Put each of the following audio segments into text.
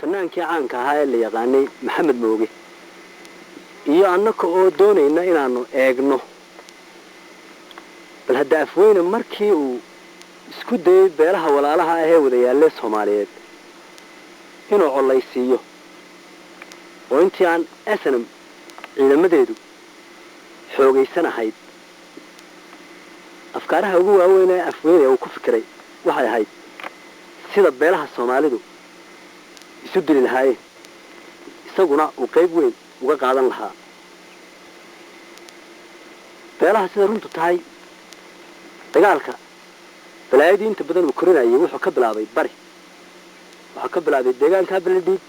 فنانكي عانك هاي اللي يغاني محمد موجي iyo annaka oo doonayna inaanu eegno bal hadda afweyn markii uu isku dayay beeraha walaalaha ah ee wadayaale Soomaaliyeed inuu colaysiiyo oo intii aan SNM ciidamadeedu xoogaysanahayd afkaaraha ugu waaweyn ee afweyn uu ku fikiray waxay ahayd sida beeraha Soomaalidu isu dili lahaayeen isaguna uu qayb weyn uga qaadan lahaa beeraha sida runtu tahay dagaalka balaayadii inta badan uu korinayay wuxuu ka bilaabay bari waxa ka bilaabay deegaanka Beledweyne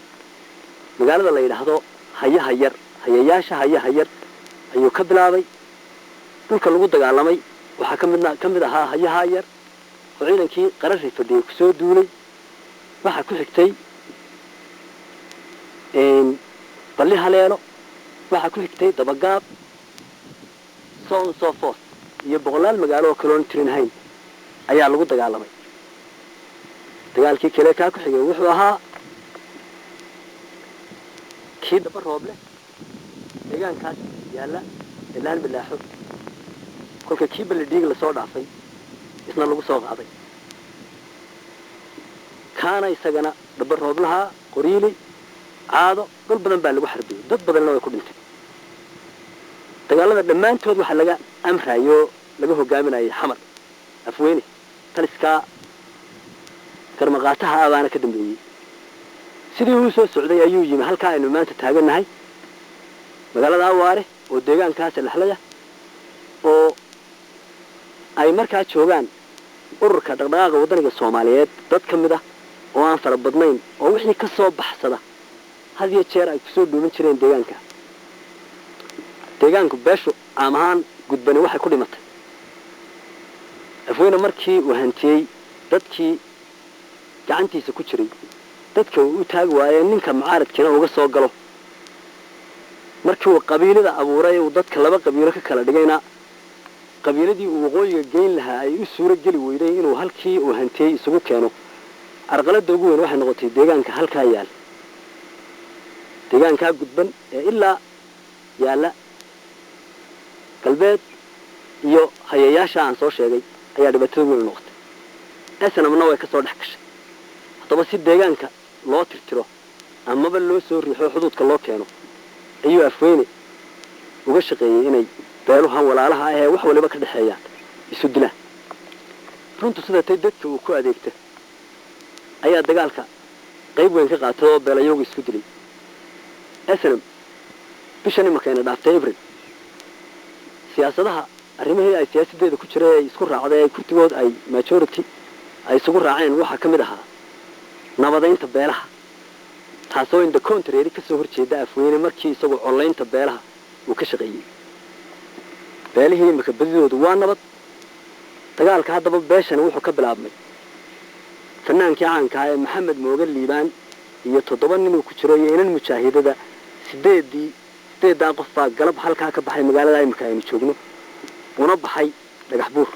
magaalada la yiraahdo hayayaasha hayar ayuu ka bilaabay dhulka lagu dagaalamay waxa kamid ahaa hayar oo ciidankii qarashii fadhiyay ku soo duulay waxa ku xigtay balli haleelo waxaa ku xigtay dabagaab soon soo foos iyo boqolaal magaalo oo kaloon tirin hayn ayaa lagu dagaalamay dagaalkii kale kaa ku xigay wuxuu ahaa kii daba rooble deegaankaas yaalla ilaan bilaaxo kolka kii baledhiig lasoo dhaafay isna lagu soo qaaday kaana isagana daba rooblahaa qoriili caado dhul badan baa lagu xarbiyey dad badanna way ku dhintay dagaalada dhammaantood waxaa laga amrayo laga hogaaminayay xamar afweyne taliskaa garmaqaataha abaana ka dambeeyey sidii uu soo socday ayuu yimi halkaa aynu maanta taagannahay magaalada awaare oo deegaankaas laxlaya oo ay markaa joogaan ururka dhaqdhaqaaqa wadaniga Soomaaliyeed dad ka mid ah oo aan fara badnayn oo wixii ka soo baxsada had iyo jeer ay ku soo dhuumin jireen deegaanku beeshu aamahan gudbani waxay ku dhimatay afweyne markii uu hantiyey dadkii gacantiisa ku jiray dadka uu taag waayay ninka mucaaradkiina uga soo galo markii uu qabiilada abuuray uu dadka laba qabiilo ka kala dhigayna qabiiladii uu waqooyiga geyn lahaa ay u suuro geli weyday inuu halkii uu hantiyey isugu keeno arqalada ugu weyn waxay noqotay deegaanka halkaa yaal deegaanka gudban ee ilaa yaala galbeed iyo hayayaasha aan soo sheegay ayaa dhibaato weyn noqotay asnamna way ka soo dhex gashay hadaba si deegaanka loo tirtiro amaba loo soo riixo xuduudka loo keeno ayuu afweyne uga shaqeeyay inay beeluhan walaalaha ah ee wax waliba ka dhaxeeyaan isu dilaan runtu sida tay dadka uu ku adeegtay ayaa dagaalka qayb weyn ka qaatay oo beelayooga isku dilay asnam bishani markayna dhaaftay April siyaasadaha arrimaha ay siyaasadeeda ku jireen isku raacday ay kurtigood ay majority ay isugu raaceen waxa kamid ahaa nabadeynta beelaha taasoo inda contrary ka soo horjeeda afweyne markii isagoo online-ta beelaha uu ka shaqeeyay beelihii marka badidoodu waa nabad dagaalka haddaba beeshan wuxuu ka bilaabmay fanaankii caanka ah ee maxamed mooga liibaan iyo 7 nin uu ku jiro iyo inan mujaahidada 8 qof baa galab halkaa ka baxay magaalada imika aynu joogno una baxay dhagax buur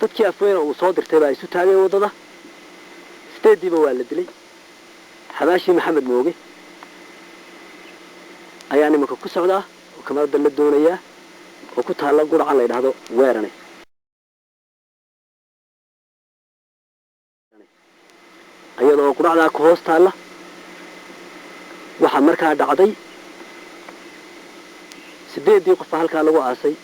dadkii afweyne uu soo dirtay baa isu taagay wadada 8 waa la dilay xabaashi maxamed mooge ayaa nimanka ku socdaa oo kamarada la doonaya oo ku taala gurcan la yiraahdo weerane ayadoo guracda ku hoos taala waxa markaa dhacday 8 qof halkaa lagu aasay